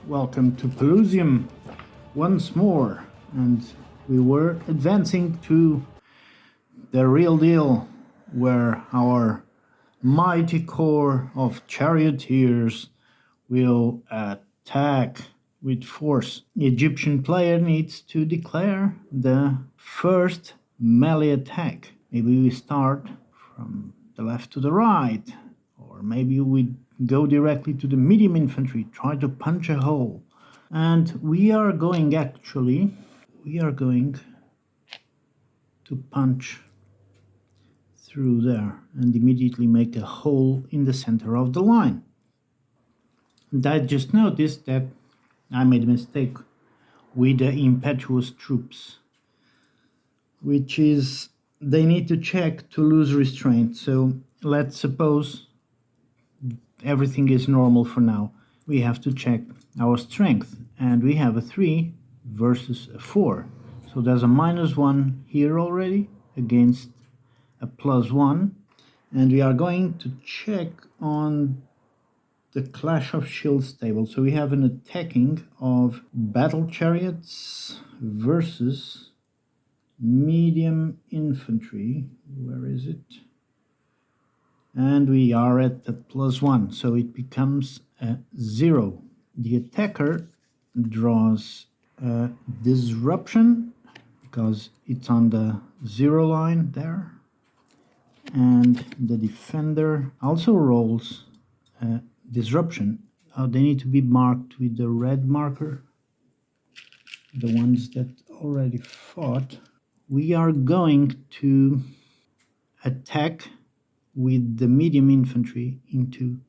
Welcome to Pelusium once more, and we were advancing to the real deal, where our mighty corps of charioteers will attack with force. The Egyptian player needs to declare the first melee attack. Maybe we start from the left to the right, or maybe we go directly to the medium infantry, try to punch a hole. And we are going to punch through there and immediately make a hole in the center of the line. And I just noticed that I made a mistake with the impetuous troops, which is they need to check to lose restraint. So let's suppose everything is normal for now. We have to check our strength, and we have a 3 versus a 4. So there's a -1 here already against a +1, and we are going to check on the Clash of Shields table. So we have an attacking of battle chariots versus medium infantry. Where is it? And we are at the +1, so it becomes a 0. The attacker draws a disruption because it's on the 0 line there, and the defender also rolls a disruption. They need to be marked with the red marker, the ones that already fought. We are going to attack with the medium infantry into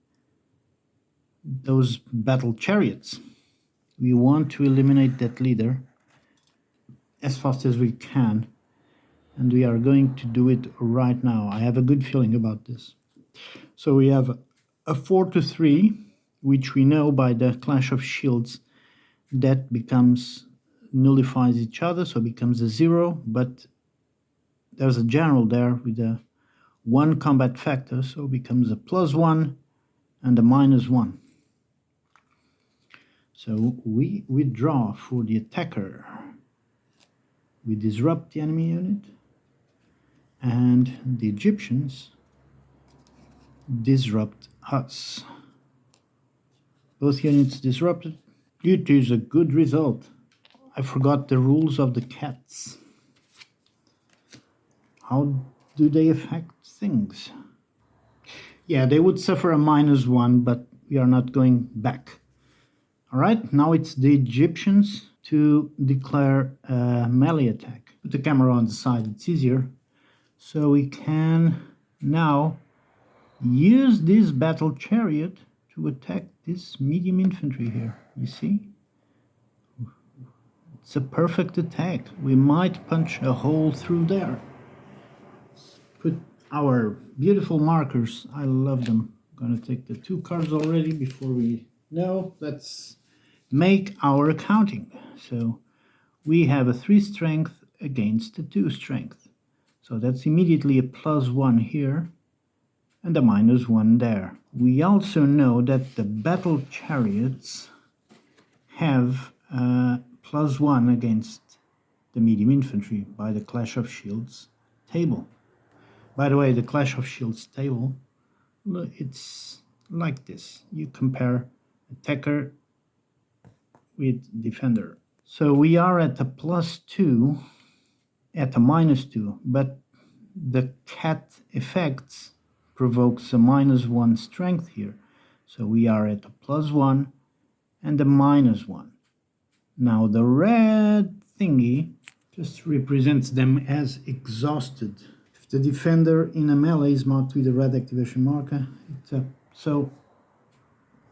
those battle chariots. We want to eliminate that leader as fast as we can, and we are going to do it right now. I have a good feeling about this. So we have a 4-3, which we know by the Clash of Shields that nullifies each other, so it becomes a 0, but there's a general there with a 1 combat factor, so it becomes a +1 and a -1. So we withdraw for the attacker. We disrupt the enemy unit, and the Egyptians disrupt us. Both units disrupted. It is a good result. I forgot the rules of the cats. How do they affect things? Yeah, they would suffer a -1, but we are not going back. All right, now it's the Egyptians to declare a melee attack. Put the camera on the side, it's easier. So we can now use this battle chariot to attack this medium infantry here. You see? It's a perfect attack. We might punch a hole through there. Put our beautiful markers. I love them. I'm gonna take the 2 cards already before we know. Let's make our accounting. So we have a 3 strength against a 2 strength. So that's immediately a +1 here and a -1 there. We also know that the battle chariots have a +1 against the medium infantry by the Clash of Shields table. By the way, the Clash of Shields table, it's like this. You compare attacker with defender. So we are at a +2, at a -2, but the cat effects provokes a -1 strength here. So we are at a +1 and a -1. Now the red thingy just represents them as exhausted. If the defender in a melee is marked with a red activation marker, it's up. So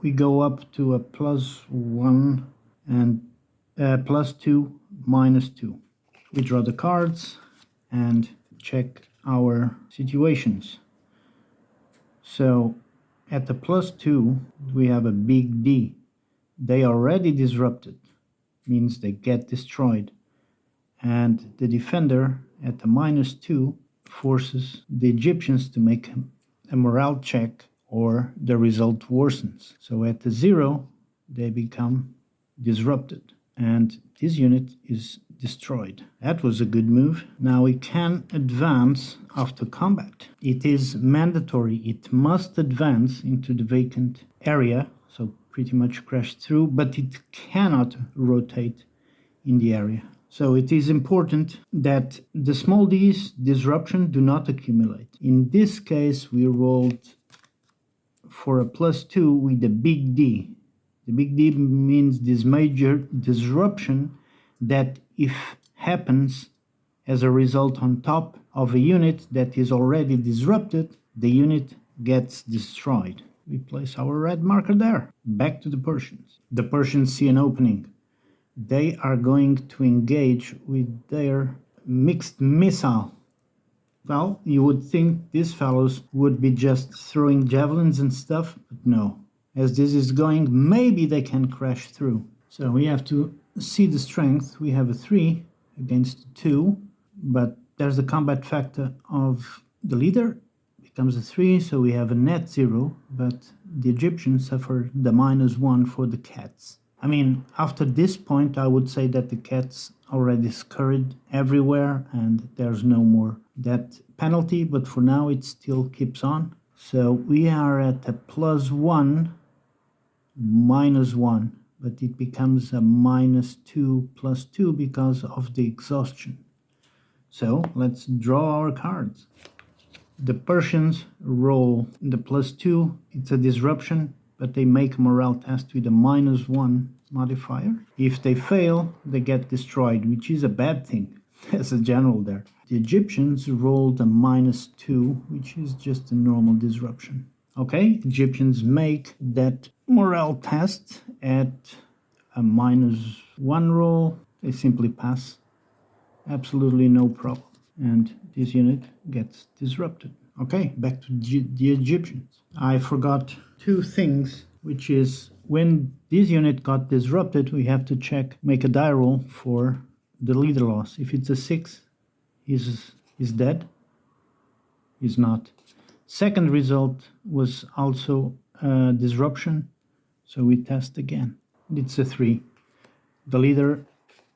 we go up to a +1 and +2, -2. We draw the cards and check our situations. So at the +2, we have a big D. They already disrupted, means they get destroyed. And the defender at the -2 forces the Egyptians to make a morale check, or the result worsens. So at the 0, they become disrupted, and this unit is destroyed. That was a good move. Now we can advance after combat. It is mandatory. It must advance into the vacant area, so pretty much crash through, but it cannot rotate in the area. So it is important that the small d's disruption do not accumulate. In this case, we rolled for a +2 with the big D. The big D means this major disruption that if happens as a result on top of a unit that is already disrupted, the unit gets destroyed. We place our red marker there. Back to the Persians. The Persians see an opening. They are going to engage with their mixed missile. Well, you would think these fellows would be just throwing javelins and stuff, but no. As this is going, maybe they can crash through. So we have to see the strength. We have a 3 against 2, but there's the combat factor of the leader. Becomes a 3, so we have a net 0, but the Egyptians suffer the -1 for the cats. I mean, after this point, I would say that the cats already scurried everywhere and there's no more that penalty, but for now it still keeps on. So we are at a +1, -1, but it becomes a -2 +2 because of the exhaustion. So let's draw our cards. The Persians roll the +2, it's a disruption, but they make a morale test with a -1 modifier. If they fail, they get destroyed, which is a bad thing as a general there. The Egyptians rolled a -2, which is just a normal disruption. Okay, Egyptians make that morale test at a -1 roll. They simply pass. Absolutely no problem. And this unit gets disrupted. Okay, back to the Egyptians. I forgot 2 things, which is when this unit got disrupted, we have to check, make a die roll for the leader loss. If it's a 6, he's dead. He's not. Second result was also a disruption, so we test again. It's a 3. The leader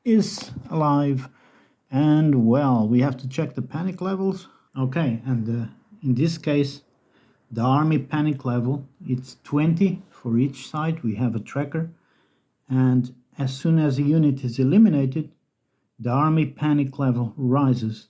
is alive, and well, we have to check the panic levels. Okay, and in this case, the army panic level, it's 20 for each side. We have a tracker, and as soon as a unit is eliminated, the army panic level rises.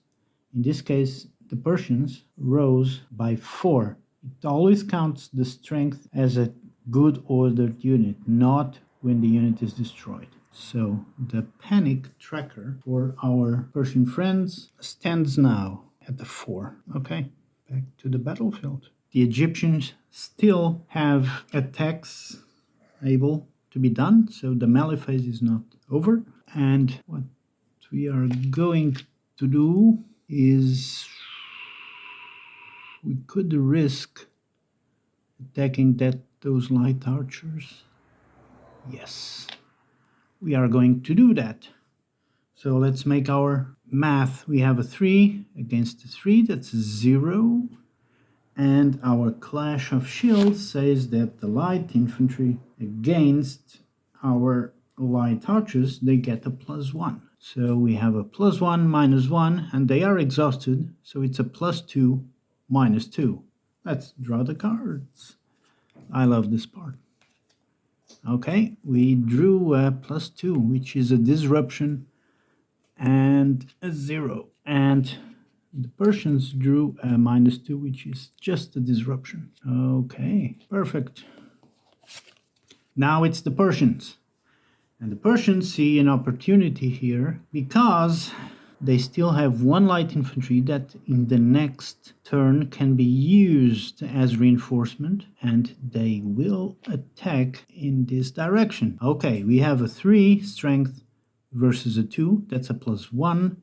In this case, the Persians rose by 4. It always counts the strength as a good ordered unit, not when the unit is destroyed. So the panic tracker for our Persian friends stands now at the 4. Okay, back to the battlefield. The Egyptians still have attacks able to be done, so the melee phase is not over. And what we are going to do is we could risk attacking those light archers. Yes, we are going to do that. So let's make our math. We have a 3 against a 3, that's a 0. And our clash of shields says that the light infantry against our light archers, they get a +1. So we have a +1, -1, and they are exhausted, so it's a +2, -2. Let's draw the cards. I love this part. Okay, we drew a +2, which is a disruption, and a 0. And the Persians drew a -2, which is just a disruption. Okay, perfect. Now it's the Persians. And the Persians see an opportunity here because they still have 1 light infantry that in the next turn can be used as reinforcement, and they will attack in this direction. Okay, we have a 3 strength versus a 2, that's a +1.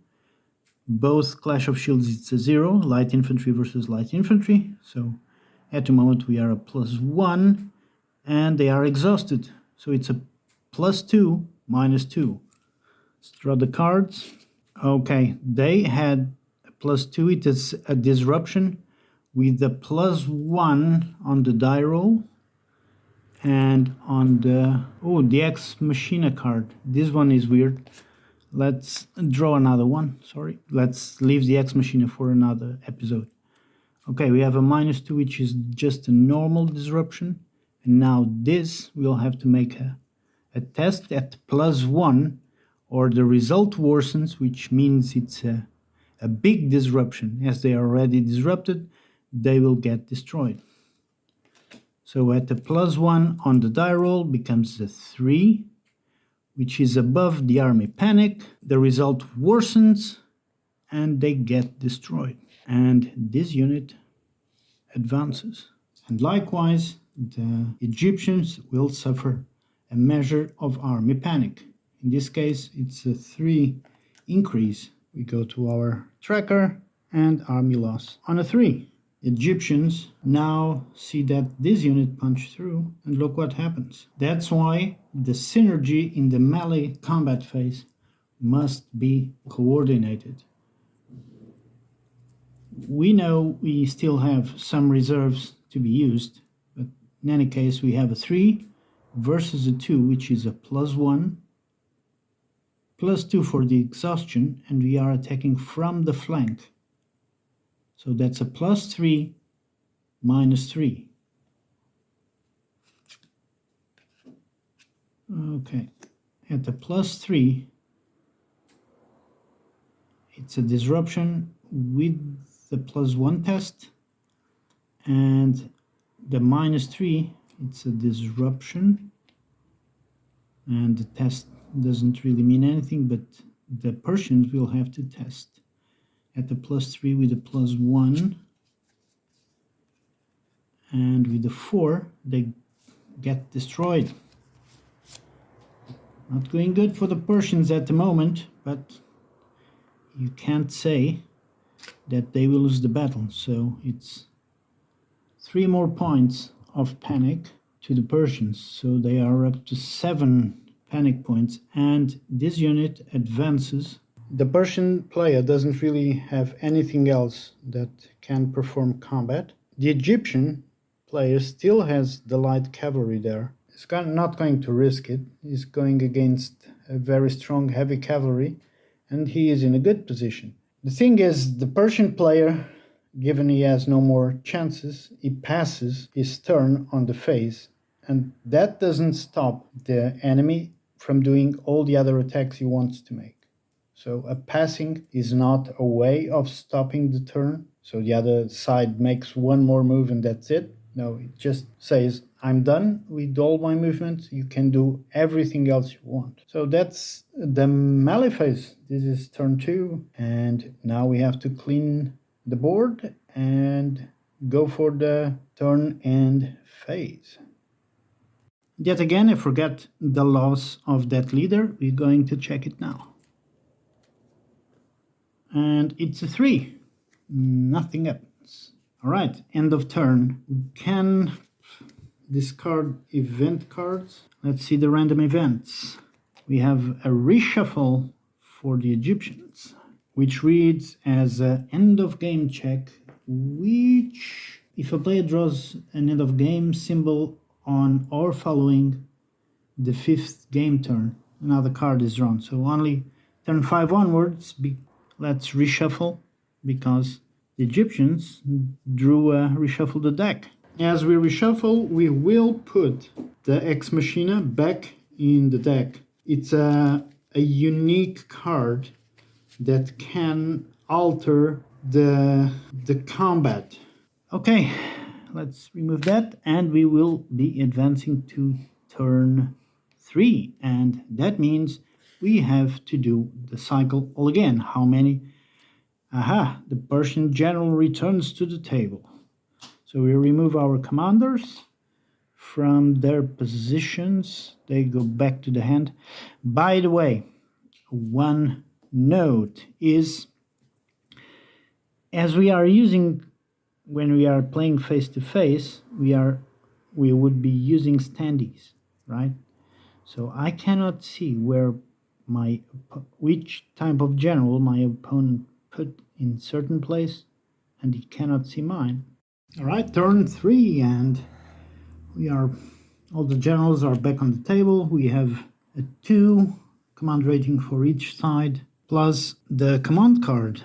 Both Clash of Shields, it's a 0, light infantry versus light infantry. So at the moment we are a +1, and they are exhausted. So it's a +2, -2. Let's draw the cards. Okay, they had a +2, it is a disruption with the +1 on the die roll. And on the Ex Machina card, this one is weird. Let's draw another one. Sorry, let's leave the Ex Machina for another episode. Okay, we have a -2, which is just a normal disruption. And now this, we'll have to make a test at +1, or the result worsens, which means it's a big disruption. As they are already disrupted, they will get destroyed. So at the +1 on the die roll becomes a 3, which is above the army panic. The result worsens and they get destroyed. And this unit advances. And likewise, the Egyptians will suffer a measure of army panic. In this case, it's a 3 increase. We go to our tracker and army loss on a 3. Egyptians now see that this unit punched through, and look what happens. That's why the synergy in the melee combat phase must be coordinated. We know we still have some reserves to be used, but in any case we have a 3 versus a 2, which is a +1, +2 for the exhaustion, and we are attacking from the flank. So that's a +3 -3. Okay, at the +3, it's a disruption with the +1 test, and the -3, it's a disruption, and the test doesn't really mean anything, but the Persians will have to test. At the +3 with the +1, and with the 4, they get destroyed. Not going good for the Persians at the moment, but you can't say that they will lose the battle. So it's 3 more points of panic to the Persians. So they are up to 7 panic points, and this unit advances. The Persian player doesn't really have anything else that can perform combat. The Egyptian player still has the light cavalry there. He's not going to risk it. He's going against a very strong heavy cavalry, and he is in a good position. The thing is, the Persian player, given he has no more chances, he passes his turn on the phase, and that doesn't stop the enemy from doing all the other attacks he wants to make. So a passing is not a way of stopping the turn. So the other side makes one more move and that's it. No, it just says, I'm done with all my movements. You can do everything else you want. So that's the melee phase. This is turn 2. And now we have to clean the board and go for the turn end phase. Yet again, I forget the loss of that leader. We're going to check it now. And it's a 3. Nothing happens. All right, end of turn. We can discard event cards. Let's see the random events. We have a reshuffle for the Egyptians, which reads as an end of game check, which if a player draws an end of game symbol on or following the 5th game turn, another card is drawn. So only turn 5 onwards. Let's reshuffle because the Egyptians reshuffle the deck. As we reshuffle, we will put the Ex Machina back in the deck. It's a unique card that can alter the combat. Okay, let's remove that, and we will be advancing to turn 3, and that means we have to do the cycle all again. How many? Aha, the Persian general returns to the table. So we remove our commanders from their positions. They go back to the hand. By the way, one note is, as we are using, when we are playing face to face, we would be using standees, right? So I cannot see which type of general my opponent put in certain place, and he cannot see mine. All right, turn 3, and we are All the generals are back on the table. We have a 2 command rating for each side, plus the command card.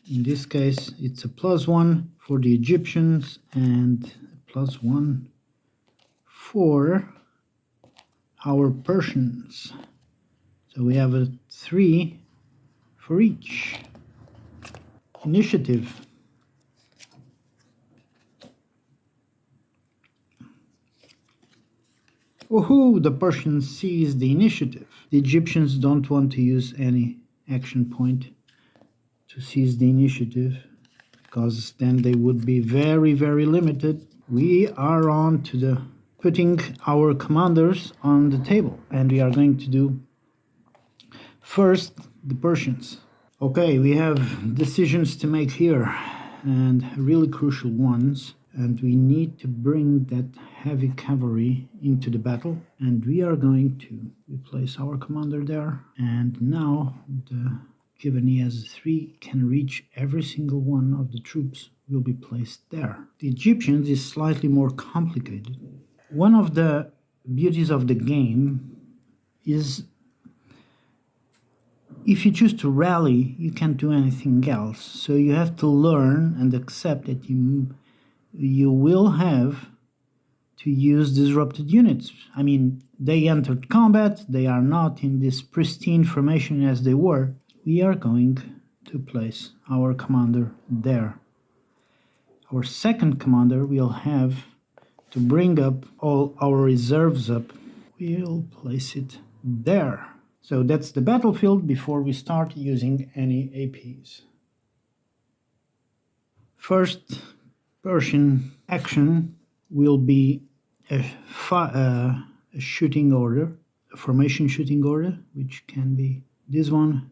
In this case, it's a +1 for the Egyptians and a +1 for our Persians. So we have a 3 for each. Initiative. Woohoo! The Persians seize the initiative. The Egyptians don't want to use any action point to seize the initiative, because then they would be very, very limited. We are on to the putting our commanders on the table, and we are going to do first the Persians. Okay, we have decisions to make here, and really crucial ones. And we need to bring that heavy cavalry into the battle, and we are going to replace our commander there. And now given he has 3, can reach every single one of the troops will be placed there. The Egyptians is slightly more complicated. One of the beauties of the game is if you choose to rally, you can't do anything else. So you have to learn and accept that you will have to use disrupted units. I mean, they entered combat, they are not in this pristine formation as they were. We are going to place our commander there. Our second commander will have to bring up all our reserves up. We'll place it there. So that's the battlefield before we start using any APs. First Persian action will be a shooting order, a formation shooting order, which can be this one,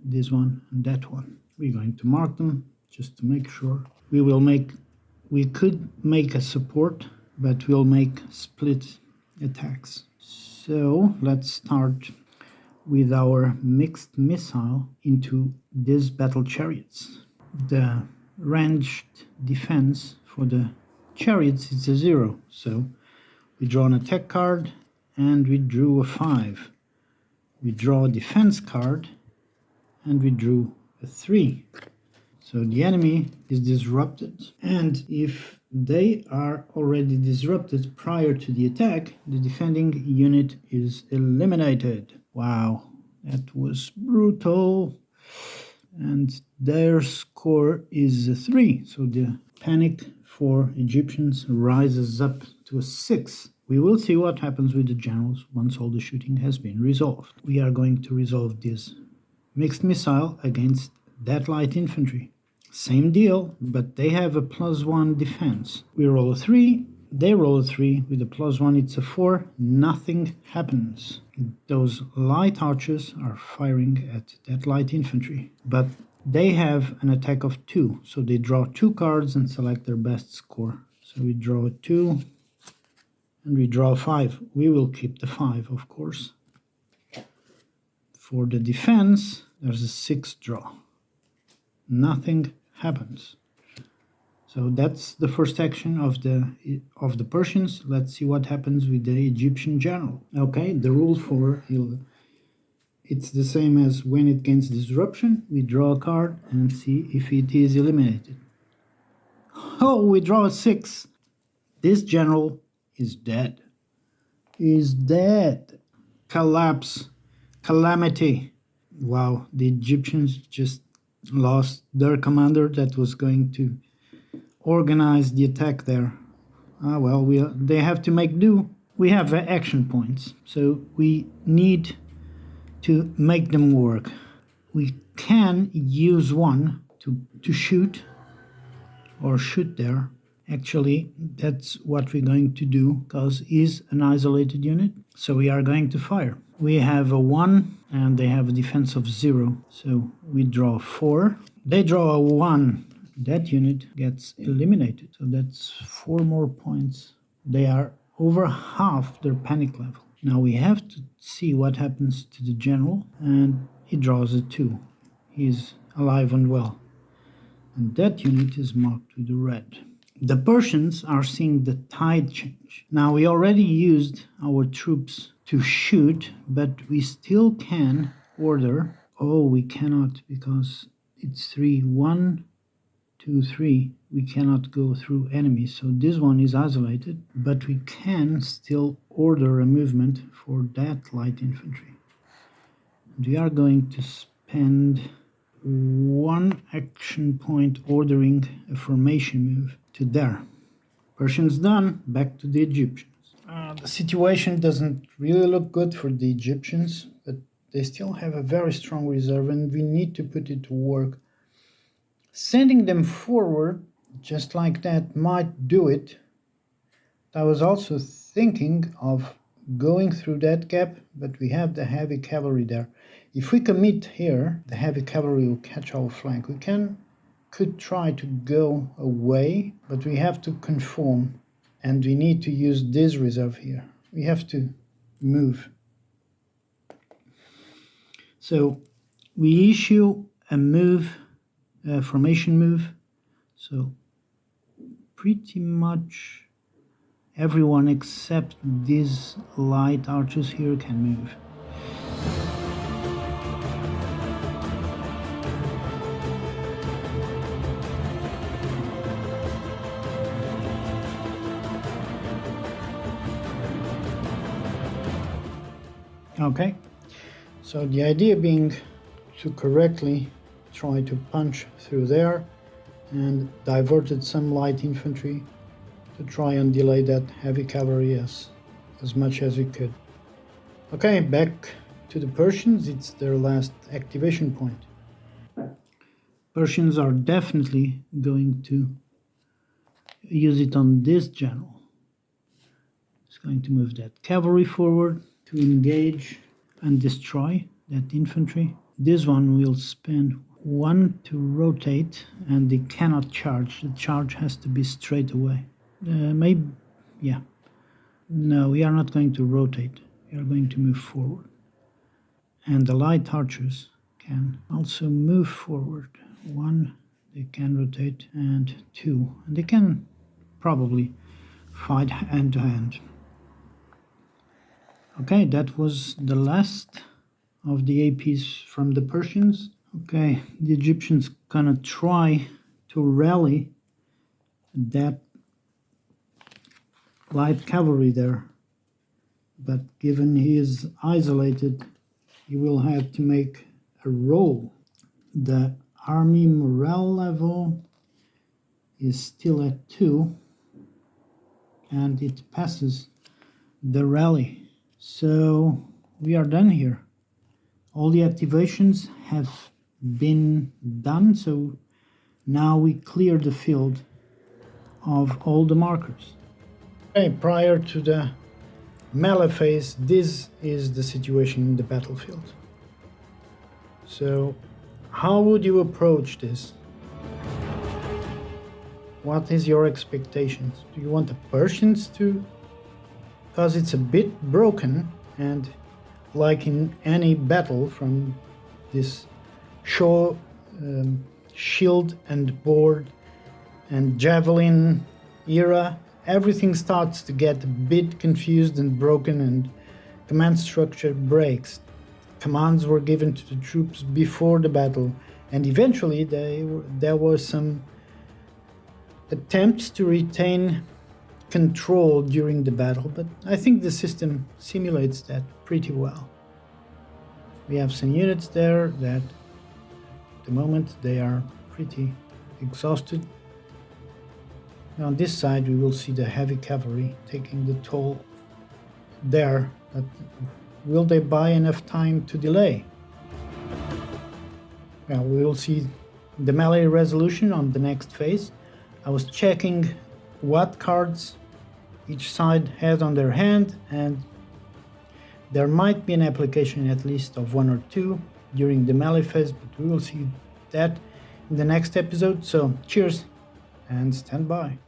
and that one. We're going to mark them just to make sure. We could make a support, but we'll make split attacks. So let's start with our mixed missile into these battle chariots. The ranged defense for the chariots is a 0, so we draw an attack card and we drew a 5. We draw a defense card and we drew a 3. So the enemy is disrupted, and if they are already disrupted prior to the attack, the defending unit is eliminated. Wow, that was brutal. And their score is a 3, so the panic for Egyptians rises up to a 6. We will see what happens with the generals once all the shooting has been resolved. We are going to resolve this mixed missile against that light infantry. Same deal, but they have a +1 defense. We roll a 3, they roll a 3, with a +1 it's a 4, nothing happens. Those light archers are firing at that light infantry, but they have an attack of 2, so they draw 2 cards and select their best score. So we draw a 2 and we draw a 5. We will keep the 5, of course. For the defense, there's a 6 draw. Nothing happens. So that's the first action of the Persians. Let's see what happens with the Egyptian general. Okay, the rule for it's the same as when it gains disruption. We draw a card and see if it is eliminated. Oh, we draw a 6. This general is dead. Is dead. Collapse. Calamity. Wow, the Egyptians just lost their commander that was going to organize the attack there. Well, they have to make do. We have action points, so we need to make them work. We can use one to shoot or shoot there. Actually, that's what we're going to do, because he's an isolated unit, so we are going to fire. We have a 1 and they have a defense of 0, so we draw 4. They draw a 1. That unit gets eliminated, so that's 4 more points. They are over half their panic level. Now we have to see what happens to the general, and he draws a 2. He's alive and well, and that unit is marked with red. The Persians are seeing the tide change. Now, we already used our troops to shoot, but we still can order. Oh, we cannot because it's 3, 1, 2, 3. We cannot go through enemies, so this one is isolated, but we can still order a movement for that light infantry. We are going to spend 1 action point ordering a formation move to there. Persians done, back to the Egyptians. The situation doesn't really look good for the Egyptians, but they still have a very strong reserve and we need to put it to work. Sending them forward just like that might do it. I was also thinking of going through that gap, but we have the heavy cavalry there. If we commit here, the heavy cavalry will catch our flank. We could try to go away, but we have to conform, and we need to use this reserve here. We have to move. So we issue a move, a formation move. So pretty much everyone except these light archers here can move. Okay, so the idea being to correctly try to punch through there and diverted some light infantry to try and delay that heavy cavalry as much as we could. Okay, back to the Persians. It's their last activation point. Persians are definitely going to use it on this general. It's going to move that cavalry forward to engage and destroy that infantry. This one will spend 1 to rotate, and they cannot charge. The charge has to be straight away. Maybe, yeah. No, we are not going to rotate. We are going to move forward. And the light archers can also move forward. 1, they can rotate, and 2. And they can probably fight hand to hand. Okay, that was the last of the APs from the Persians. Okay, the Egyptians gonna try to rally that light cavalry there, but given he is isolated, he will have to make a roll. The army morale level is still at 2, and it passes the rally. So we are done here. All the activations have been done, so now we clear the field of all the markers. Okay, prior to the melee phase, this is the situation in the battlefield. So how would you approach this? What is your expectations? Do you want the Persians to? Because it's a bit broken, and like in any battle from this shield and board and javelin era, everything starts to get a bit confused and broken, and command structure breaks. Commands were given to the troops before the battle, and eventually there were some attempts to retain control during the battle, but I think the system simulates that pretty well. We have some units there that at the moment they are pretty exhausted. Now on this side we will see the heavy cavalry taking the toll there, but will they buy enough time to delay? Well, we will see the melee resolution on the next phase. I was checking what cards each side has on their hand, and there might be an application at least of 1 or 2 during the melee phase, but we will see that in the next episode. So cheers and stand by.